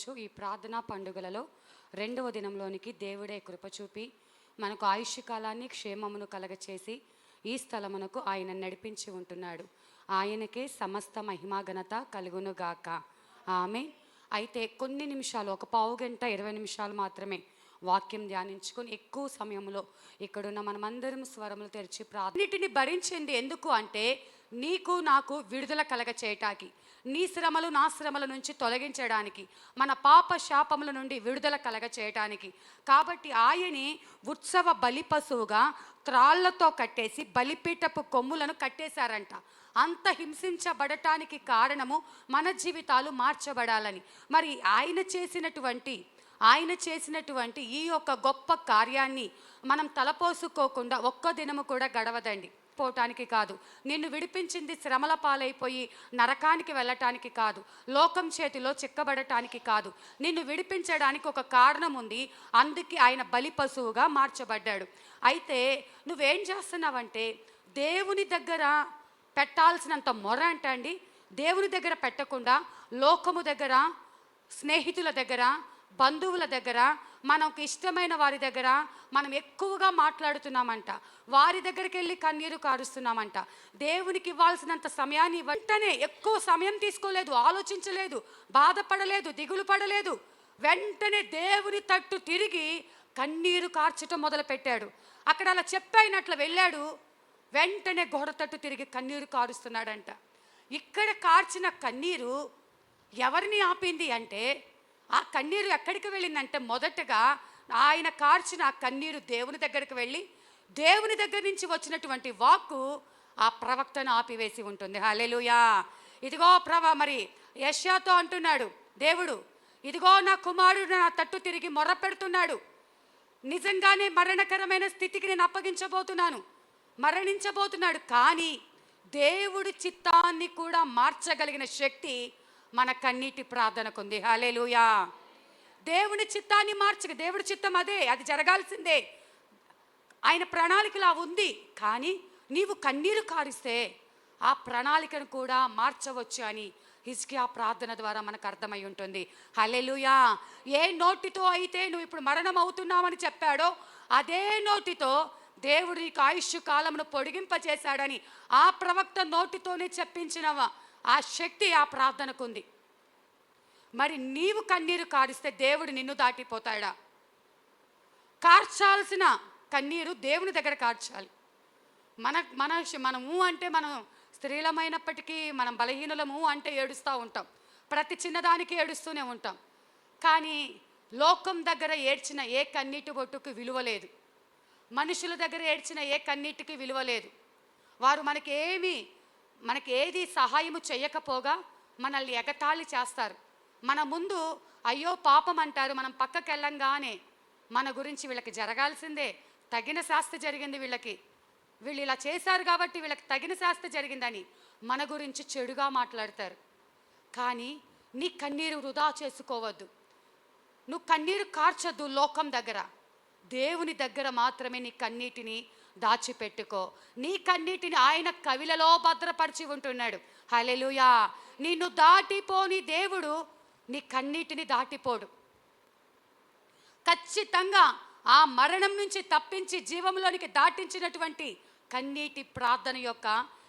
ఈరోజు ఈ ప్రార్థనా పండుగలలో రెండవ దినంలోనికి దేవుడే కృప చూపి మనకు ఆయుష్య కాలాన్ని క్షేమమును కలగచేసి ఈ స్థలమునకు ఆయన నడిపించి ఉంటున్నాడు. ఆయనకే సమస్త మహిమాఘనత కలుగునుగాక. ఆమె. అయితే కొన్ని నిమిషాలు, ఒక పావు గంట 20 నిమిషాలు మాత్రమే వాక్యం ధ్యానించుకొని ఎక్కువ సమయంలో ఇక్కడున్న మనమందరం స్వరములు తెరిచి ప్రార్థనటిని భరించింది. ఎందుకు అంటే నీకు నాకు విడుదల కలగ చేయటానికి, నీ శ్రమలు నా శ్రమల నుంచి తొలగించడానికి, మన పాప శాపముల నుండి విడుదల కలగ చేయటానికి. కాబట్టి ఆయన్ని ఉత్సవ బలి పశువుగా త్రాళ్లతో కట్టేసి బలిపీఠపు కొమ్ములను కట్టేశారంట. అంత హింసించబడటానికి కారణము మన జీవితాలు మార్చబడాలని. మరి ఆయన చేసినటువంటి ఈ యొక్క గొప్ప కార్యాన్ని మనం తలపోసుకోకుండా ఒక్క దినము కూడా గడవదండి. పోవటానికి కాదు, నిన్ను విడిపించింది శ్రమల పాలైపోయి నరకానికి వెళ్ళటానికి కాదు, లోకం చేతిలో చిక్కబడటానికి కాదు, నిన్ను విడిపించడానికి ఒక కారణం ఉంది. అందుకే ఆయన బలి పశువుగా మార్చబడ్డాడు. అయితే నువ్వేం చేస్తున్నావంటే దేవుని దగ్గర పెట్టాల్సినంత మొర అండి దేవుని దగ్గర పెట్టకుండా లోకము దగ్గర, స్నేహితుల దగ్గర, బంధువుల దగ్గర, మనకు ఇష్టమైన వారి దగ్గర మనం ఎక్కువగా మాట్లాడుతున్నామంట. వారి దగ్గరికి వెళ్ళి కన్నీరు కారుస్తున్నామంట. దేవునికి ఇవ్వాల్సినంత సమయాన్ని వెంటనే ఎక్కువ సమయం తీసుకోలేదు, ఆలోచించలేదు, బాధపడలేదు, దిగులు పడలేదు. వెంటనే దేవుని తట్టు తిరిగి కన్నీరు కార్చటం మొదలుపెట్టాడు. అక్కడ అలా చెప్పైనట్లు వెళ్ళాడు. వెంటనే గోడ తట్టు తిరిగి కన్నీరు కారుస్తున్నాడంట. ఇక్కడ కార్చిన కన్నీరు ఎవరిని ఆపింది అంటే, ఆ కన్నీరు ఎక్కడికి వెళ్ళిందంటే మొదటగా ఆయన కార్చిన ఆ కన్నీరు దేవుని దగ్గరికి వెళ్ళి దేవుని దగ్గర నుంచి వచ్చినటువంటి వాక్కు ఆ ప్రవక్తను ఆపివేసి ఉంటుంది. హల్లెలూయా. ఇదిగో మరి యెషయాతో అంటున్నాడు దేవుడు, ఇదిగో నా కుమారుడు నా తట్టు తిరిగి మొర్ర పెడుతున్నాడు, నిజంగానే మరణకరమైన స్థితికి నేను అప్పగించబోతున్నాను, మరణించబోతున్నాడు. కానీ దేవుడి చిత్తాన్ని కూడా మార్చగలిగిన శక్తి మన కన్నీటి ప్రార్థనకు ఉంది. హల్లెలూయా. దేవుని చిత్తాన్ని దేవుడి చిత్తం అదే, అది జరగాల్సిందే, ఆయన ప్రణాళికలా ఉంది. కానీ నీవు కన్నీరు కారిస్తే ఆ ప్రణాళికను కూడా మార్చవచ్చు అని హిజ్కియా ప్రార్థన ద్వారా మనకు అర్థమై ఉంటుంది. హల్లెలూయా. ఏ నోటితో అయితే నువ్వు ఇప్పుడు మరణం అవుతున్నావని చెప్పాడో అదే నోటితో దేవుడు నీకు ఆయుష్ కాలమును పొడిగింపచేశాడని ఆ ప్రవక్త నోటితోనే చెప్పించిన ఆ శక్తి ఆ ప్రార్థనకు ఉంది. మరి నీవు కన్నీరు కారిస్తే దేవుడు నిన్ను దాటిపోతాడా? కార్చాల్సిన కన్నీరు దేవుని దగ్గర కార్చాలి. మనము అంటే మనం స్త్రీలమైనప్పటికీ మనం బలహీనులము అంటే ఏడుస్తూ ఉంటాం, ప్రతి చిన్నదానికి ఏడుస్తూనే ఉంటాం. కానీ లోకం దగ్గర ఏడ్చిన ఏ కన్నీటి బొట్టుకు విలువ లేదు, మనుషుల దగ్గర ఏడ్చిన ఏ కన్నీటికి విలువ లేదు. వారు మనకి ఏది సహాయము చేయకపోగా మనల్ని ఎగతాళి చేస్తారు. మన ముందు అయ్యో పాపం అంటారు. మనం పక్కకి వెళ్ళంగానే మన గురించి వీళ్ళకి జరగాల్సిందే, తగిన శాస్తి జరిగింది, వీళ్ళు ఇలా చేశారు కాబట్టి వీళ్ళకి తగిన శాస్తి జరిగిందని మన గురించి చెడుగా మాట్లాడతారు. కానీ నీ కన్నీరు వృధా చేసుకోవద్దు, నువ్వు కన్నీరు కార్చొద్దు. లోకం దగ్గర, దేవుని దగ్గర మాత్రమే నీ కన్నీటిని దాచిపెట్టుకో. నీ కన్నీటిని ఆయన కవిలలో భద్రపరిచి ఉంటున్నాడు. హల్లెలూయా. నిన్ను దాటిపోని దేవుడు నీ కన్నీటిని దాటిపోడు. ఖచ్చితంగా ఆ మరణం నుంచి తప్పించి జీవంలోనికి దాటించినటువంటి కన్నీటి ప్రార్థన యొక్క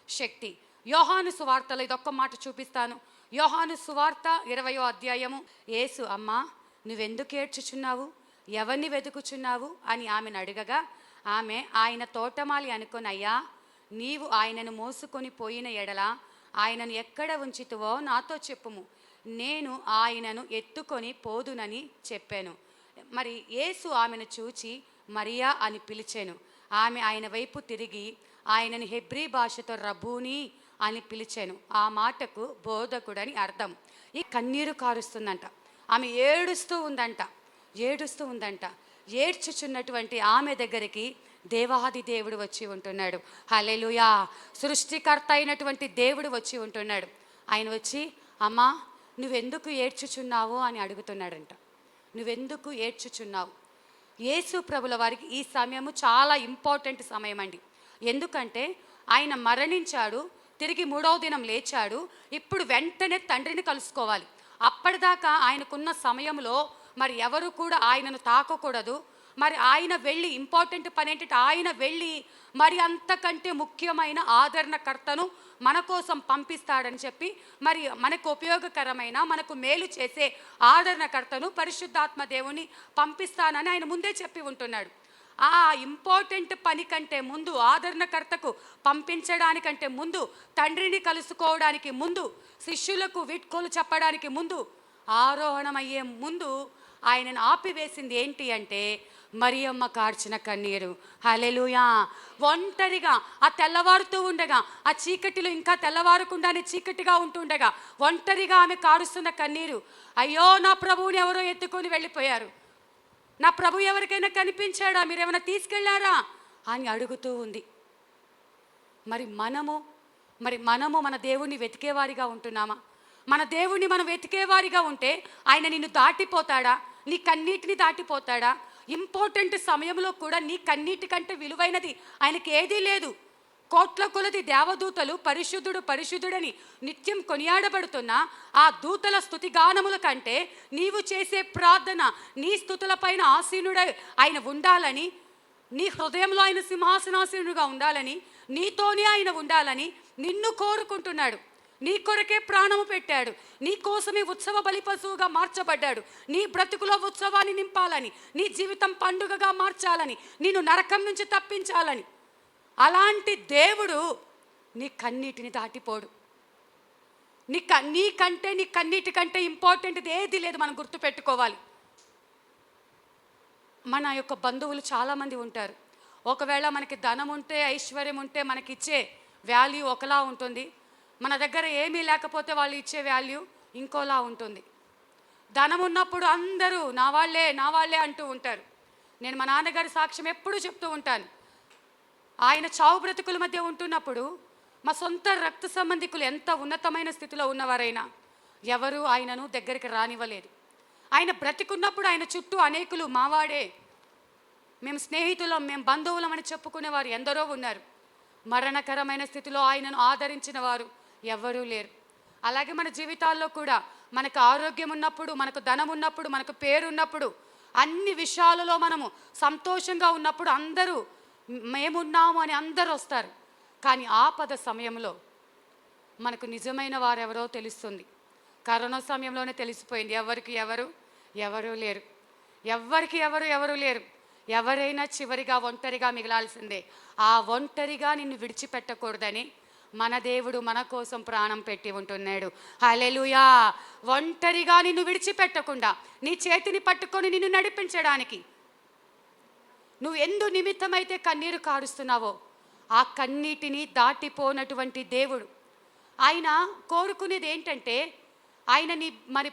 శక్తి. యోహాను సువార్తలో ఇదొక్క మాట చూపిస్తాను. యోహాను సువార్త 20వ అధ్యాయము. యేసు, అమ్మా నువ్వెందుకు ఏడ్చుచున్నావు, ఎవరిని వెతుకుచున్నావు అని ఆమెను అడగగా ఆమె ఆయన తోటమాలి అనుకొని, అయ్యా నీవు ఆయనను మోసుకొని పోయిన ఎడల ఆయనను ఎక్కడ ఉంచితువో నాతో చెప్పుము, నేను ఆయనను ఎత్తుకొని పోదునని చెప్పాను. మరి యేసు ఆమెను చూచి మరియా అని పిలిచాను. ఆమె ఆయన వైపు తిరిగి ఆయనను హెబ్రీ భాషతో రబ్బూని అని పిలిచాను. ఆ మాటకు బోధకుడని అర్థం. ఈ కన్నీరు కారుస్తుందంట, ఆమె ఏడుస్తూ ఉందంట. ఏడ్చుచున్నటువంటి ఆమె దగ్గరికి దేవాది దేవుడు వచ్చి ఉంటున్నాడు. హల్లెలూయా. సృష్టికర్త అయినటువంటి దేవుడు వచ్చి ఉంటున్నాడు. ఆయన వచ్చి, అమ్మా నువ్వెందుకు ఏడ్చుచున్నావు అని అడుగుతున్నాడంట. నువ్వెందుకు ఏడ్చుచున్నావు? యేసు ప్రభుల వారికి ఈ సమయము చాలా ఇంపార్టెంట్ సమయం అండి. ఎందుకంటే ఆయన మరణించాడు, తిరిగి 3వ దినం లేచాడు. ఇప్పుడు వెంటనే తండ్రిని కలుసుకోవాలి. అప్పటిదాకా ఆయనకున్న సమయంలో మరి ఎవరు కూడా ఆయనను తాకకూడదు. మరి ఆయన వెళ్ళి ఇంపార్టెంట్ పని ఏంటంటే ఆయన వెళ్ళి మరి అంతకంటే ముఖ్యమైన ఆదరణకర్తను మన కోసం పంపిస్తాడని చెప్పి మరి మనకు ఉపయోగకరమైన మనకు మేలు చేసే ఆదరణకర్తను పరిశుద్ధాత్మ దేవుని పంపిస్తానని ఆయన ముందే చెప్పి ఉంటున్నాడు. ఆ ఇంపార్టెంట్ పని కంటే ముందు, ఆదరణకర్తకు పంపించడానికంటే ముందు, తండ్రిని కలుసుకోవడానికి ముందు, శిష్యులకు వీడ్కోలు చెప్పడానికి ముందు, ఆరోహణమయ్యే ముందు ఆయనను ఆపివేసింది ఏంటి అంటే మరియమ్మ కార్చిన కన్నీరు. హల్లెలూయా. ఒంటరిగా ఆ తెల్లవారుతూ ఉండగా, ఆ చీకటిలో ఇంకా తెల్లవారకుండానే చీకటిగా ఉంటుండగా ఒంటరిగా ఆమె కారుస్తున్న కన్నీరు. అయ్యో, నా ప్రభువుని ఎవరో ఎత్తుకొని వెళ్ళిపోయారు, నా ప్రభు ఎవరికైనా కనిపించాడా, మీరేమైనా తీసుకెళ్లారా అని అడుగుతూ ఉంది. మరి మనము మన దేవుణ్ణి వెతికేవారిగా ఉంటున్నామా? మన దేవుణ్ణి మనం వెతికేవారిగా ఉంటే ఆయన నిన్ను దాటిపోతాడా? నీ కన్నీటిని దాటిపోతాడా? ఇంపార్టెంట్ సమయంలో కూడా నీ కన్నీటి కంటే విలువైనది ఆయనకి ఏదీ లేదు. కోట్ల కొలది దేవదూతలు పరిశుద్ధుడు పరిశుద్ధుడని నిత్యం కొనియాడబడుతున్న ఆ దూతల స్తుతిగానముల కంటే నీవు చేసే ప్రార్థన, నీ స్తుతులపైన ఆసీనుడై ఆయన ఉండాలని, నీ హృదయంలో ఆయన సింహాసనాసీనుడుగా ఉండాలని, నీతోనే ఆయన ఉండాలని నిన్ను కోరుకుంటున్నాడు. నీ కొరకే ప్రాణము పెట్టాడు, నీ కోసమే ఉత్సవ బలి పశువుగా మార్చబడ్డాడు. నీ బ్రతుకులో ఉత్సవాన్ని నింపాలని, నీ జీవితం పండుగగా మార్చాలని, నిన్ను నరకం నుంచి తప్పించాలని. అలాంటి దేవుడు నీ కన్నీటిని దాటిపోడు. నీ కన్నీటి కంటే ఇంపార్టెంట్ది ఏది లేదు. మనం గుర్తుపెట్టుకోవాలి. మన యొక్క బంధువులు చాలామంది ఉంటారు. ఒకవేళ మనకి ధనం ఉంటే, ఐశ్వర్యం ఉంటే మనకి ఇచ్చే వాల్యూ ఒకలా ఉంటుంది. మన దగ్గర ఏమీ లేకపోతే వాళ్ళు ఇచ్చే వాల్యూ ఇంకోలా ఉంటుంది. ధనం ఉన్నప్పుడు అందరూ నా వాళ్ళే అంటూ ఉంటారు. నేను మా నాన్నగారి సాక్ష్యం ఎప్పుడూ చెప్తూ ఉంటాను. ఆయన చావు బ్రతుకుల మధ్య ఉంటున్నప్పుడు మా సొంత రక్త సంబంధికులు ఎంత ఉన్నతమైన స్థితిలో ఉన్నవారైనా ఎవరు ఆయనను దగ్గరికి రానివ్వలేదు. ఆయన బ్రతికున్నప్పుడు ఆయన చుట్టూ అనేకులు మావాడే, మేము స్నేహితులం, మేము బంధువులం అని చెప్పుకునేవారు ఎందరో ఉన్నారు. మరణకరమైన స్థితిలో ఆయనను ఆదరించిన వారు ఎవ్వరూ లేరు. అలాగే మన జీవితాల్లో కూడా మనకు ఆరోగ్యం ఉన్నప్పుడు, మనకు ధనం ఉన్నప్పుడు, మనకు పేరున్నప్పుడు, అన్ని విషయాలలో మనము సంతోషంగా ఉన్నప్పుడు అందరూ మేమున్నాము అని అందరూ వస్తారు. కానీ ఆపద సమయంలో మనకు నిజమైన వారెవరో తెలుస్తుంది. కరోనా సమయంలోనే తెలిసిపోయింది. ఎవరు లేరు. ఎవరు లేరు. ఎవరైనా చివరిగా ఒంటరిగా మిగలాల్సిందే. ఆ ఒంటరిగా నిన్ను విడిచిపెట్టకూడదని మన దేవుడు మన కోసం ప్రాణం పెట్టి ఉంటున్నాడు. హల్లెలూయా. ఒంటరిగా నిన్ను విడిచిపెట్టకుండా నీ చేతిని పట్టుకొని నిన్ను నడిపించడానికి, నువ్వు ఎందు నిమిత్తమైతే కన్నీరు కారుస్తున్నావో ఆ కన్నీటిని దాటిపోనటువంటి దేవుడు. ఆయన కోరుకునేది ఏంటంటే ఆయన నీ మరి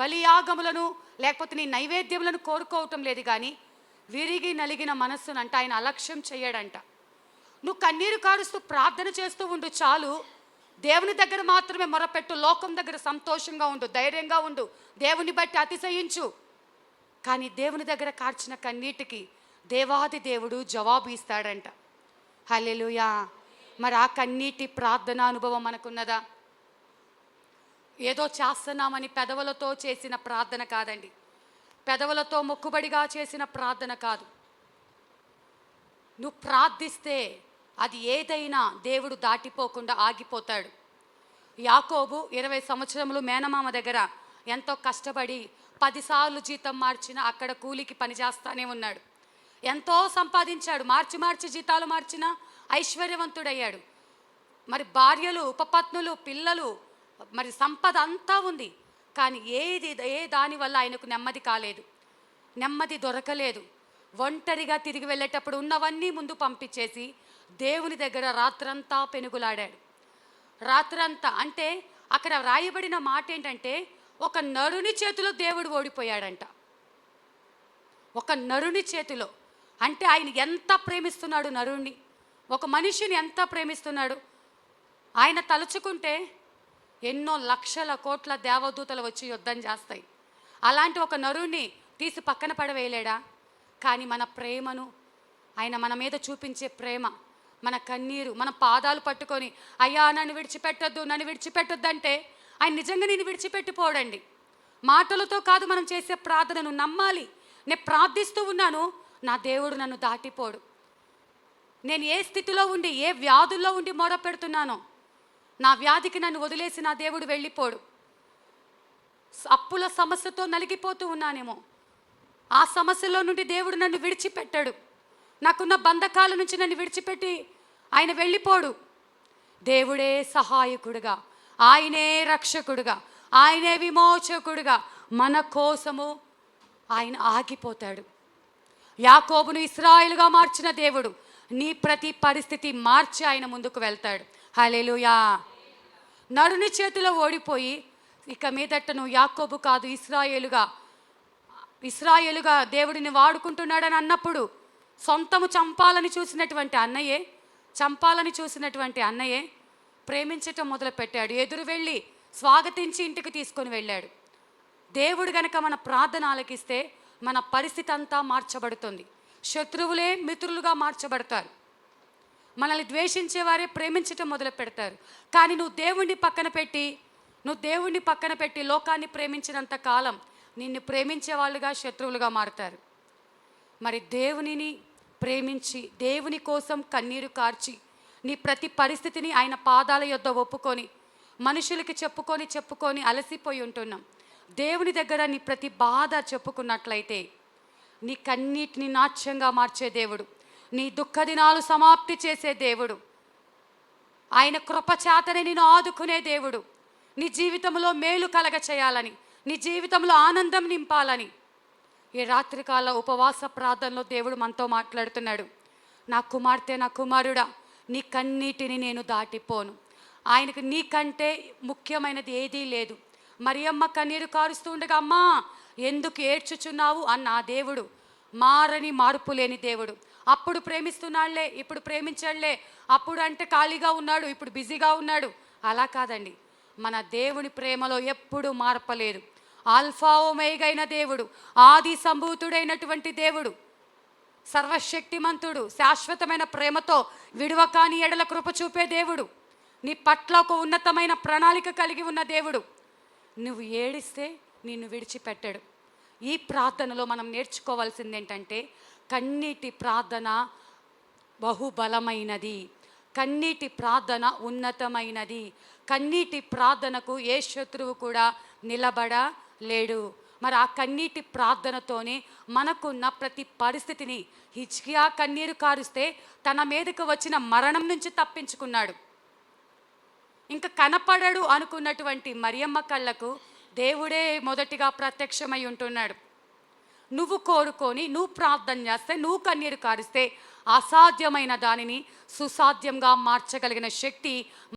బలియాగములను లేకపోతే నీ నైవేద్యములను కోరుకోవటం లేదు, కానీ విరిగి నలిగిన మనస్సునంట ఆయన అలక్ష్యం చేయడంట. నువ్వు కన్నీరు కారుస్తూ ప్రార్థన చేస్తూ ఉండు చాలు. దేవుని దగ్గర మాత్రమే మొరపెట్టు, లోకం దగ్గర సంతోషంగా ఉండు, ధైర్యంగా ఉండు, దేవుని బట్టి అతిశయించు. కానీ దేవుని దగ్గర కార్చిన కన్నీటికి దేవాది దేవుడు జవాబు ఇస్తాడంట. హల్లెలూయా. మరి ఆ కన్నీటి ప్రార్థన అనుభవం మనకున్నదా? ఏదో చేస్తున్నామని పెదవులతో చేసిన ప్రార్థన కాదండి. పెదవులతో మొక్కుబడిగా చేసిన ప్రార్థన కాదు. నువ్వు ప్రార్థిస్తే అది ఏదైనా దేవుడు దాటిపోకుండా ఆగిపోతాడు. యాకోబు 20 సంవత్సరములు మేనమామ దగ్గర ఎంతో కష్టపడి 10 సార్లు జీతం మార్చినా అక్కడ కూలికి పనిచేస్తానే ఉన్నాడు. ఎంతో సంపాదించాడు, మార్చి జీతాలు మార్చినా ఐశ్వర్యవంతుడయ్యాడు. మరి భార్యలు, ఉపపత్నులు, పిల్లలు, మరి సంపద అంతా ఉంది. కానీ ఏ దానివల్ల ఆయనకు నెమ్మది కాలేదు, నెమ్మది దొరకలేదు. ఒంటరిగా తిరిగి వెళ్ళేటప్పుడు ఉన్నవన్నీ ముందు పంపించేసి దేవుని దగ్గర రాత్రంతా పెనుగులాడాడు. రాత్రంతా అంటే అక్కడ రాయబడిన మాట ఏంటంటే ఒక నరుని చేతిలో దేవుడు ఓడిపోయాడంట. ఒక నరుని చేతిలో అంటే ఆయన ఎంత ప్రేమిస్తున్నాడు నరుణ్ణి, ఒక మనిషిని ఎంత ప్రేమిస్తున్నాడు. ఆయన తలుచుకుంటే ఎన్నో లక్షల కోట్ల దేవదూతలు వచ్చి యుద్ధం చేస్తాయి. అలాంటి ఒక నరుణ్ణి తీసి పక్కన పడవేయలేడా? కానీ మన ప్రేమను ఆయన మన మీద చూపించే ప్రేమ, మన కన్నీరు, మన పాదాలు పట్టుకొని అయ్యా నన్ను విడిచిపెట్టొద్దు అంటే ఆయన నిజంగా నేను విడిచిపెట్టిపోడండి. మాటలతో కాదు మనం చేసే ప్రార్థనను నమ్మాలి. నేను ప్రార్థిస్తూ ఉన్నాను, నా దేవుడు నన్ను దాటిపోడు. నేను ఏ స్థితిలో ఉండి, ఏ వ్యాధుల్లో ఉండి మొర పెడుతున్నానో, నా వ్యాధికి నన్ను వదిలేసి నా దేవుడు వెళ్ళిపోడు. అప్పుల సమస్యతో నలిగిపోతూ ఉన్నానేమో, ఆ సమస్యలో నుండి దేవుడు నన్ను విడిచిపెట్టాడు. నాకున్న బంధకాల నుంచి నన్ను విడిచిపెట్టి ఆయన వెళ్ళిపోడు. దేవుడే సహాయకుడుగా, ఆయనే రక్షకుడుగా, ఆయనే విమోచకుడుగా మన కోసము ఆయన ఆగిపోతాడు. యాకోబును ఇశ్రాయేలుగా మార్చిన దేవుడు నీ ప్రతి పరిస్థితి మార్చి ఆయన ముందుకు వెళ్తాడు. హల్లెలూయా. నరుని చేతిలో ఓడిపోయి ఇక మీదట నువ్వు యాకోబు కాదు, ఇశ్రాయేలుగా దేవుడిని వాడుకుంటున్నాడని అన్నప్పుడు సొంతము చంపాలని చూసినటువంటి అన్నయ్యే ప్రేమించటం మొదలుపెట్టాడు. ఎదురు వెళ్ళి స్వాగతించి ఇంటికి తీసుకొని వెళ్ళాడు. దేవుడు గనక మన ప్రార్థన ఆలకిస్తే మన పరిస్థితి అంతా మార్చబడుతుంది. శత్రువులే మిత్రులుగా మార్చబడతారు. మనల్ని ద్వేషించేవారే ప్రేమించటం మొదలు పెడతారు. కానీ నువ్వు దేవుణ్ణి పక్కన పెట్టి లోకాన్ని ప్రేమించినంత కాలం నిన్ను ప్రేమించే వాళ్ళుగా శత్రువులుగా మారుతారు. మరి దేవునిని ప్రేమించి, దేవుని కోసం కన్నీరు కార్చి, నీ ప్రతి పరిస్థితిని ఆయన పాదాల యొద్ద ఒప్పుకొని, మనుషులకి చెప్పుకొని అలసిపోయి ఉంటున్నాం. దేవుని దగ్గర నీ ప్రతి బాధ చెప్పుకున్నట్లయితే నీ కన్నీటిని నాట్యంగా మార్చే దేవుడు, నీ దుఃఖ దినాలు సమాప్తి చేసే దేవుడు, ఆయన కృపచేతనే నిన్ను ఆదుకునే దేవుడు, నీ జీవితంలో మేలు కలగ చేయాలని, నీ జీవితంలో ఆనందం నింపాలని ఈ రాత్రికాల ఉపవాస ప్రార్థనలో దేవుడు మనతో మాట్లాడుతున్నాడు. నా కుమార్తె, నా కుమారుడా, నీ కన్నీటిని నేను దాటిపోను. ఆయనకు నీకంటే ముఖ్యమైనది ఏదీ లేదు. మరియమ్మ కన్నీరు కారుస్తూ ఉండగా, అమ్మా ఎందుకు ఏడ్చుచున్నావు అన్న ఆ దేవుడు మారని, మార్పు లేని దేవుడు. అప్పుడు ప్రేమిస్తున్నాళ్లే, ఇప్పుడు ప్రేమించాళ్లే, అప్పుడు అంటే ఖాళీగా ఉన్నాడు, ఇప్పుడు బిజీగా ఉన్నాడు, అలా కాదండి. మన దేవుని ప్రేమలో ఎప్పుడు మార్పలేదు. ఆల్ఫా ఒమేగా అయిన దేవుడు, ఆది సంభూతుడైనటువంటి దేవుడు, సర్వశక్తిమంతుడు, శాశ్వతమైన ప్రేమతో విడువకాని ఎడల కృప చూపే దేవుడు, నీ పట్ల ఒక ఉన్నతమైన ప్రణాళిక కలిగి ఉన్న దేవుడు. నువ్వు ఏడిస్తే నిన్ను విడిచిపెట్టాడు. ఈ ప్రార్థనలో మనం నేర్చుకోవాల్సింది ఏంటంటే, కన్నీటి ప్రార్థన బహుబలమైనది, కన్నీటి ప్రార్థన ఉన్నతమైనది. కన్నీటి ప్రార్థనకు ఏ శత్రువు కూడా నిలబడలేడు. మరి ఆ కన్నీటి ప్రార్థనతోనే మనకున్న ప్రతి పరిస్థితిని, హిజ్కియా కన్నీరు కారుస్తే తన మీదకు వచ్చిన మరణం నుంచి తప్పించుకున్నాడు. ఇంకా కనపడడు అనుకున్నటువంటి మరియమ్మ కళ్ళకు దేవుడే మొదటిగా ప్రత్యక్షమై ఉంటున్నాడు. నువ్వు కోరుకొని, నువ్వు ప్రార్థన చేస్తే, నువ్వు కన్నీరు కారిస్తే అసాధ్యమైన దానిని సుసాధ్యంగా మార్చగలిగిన శక్తి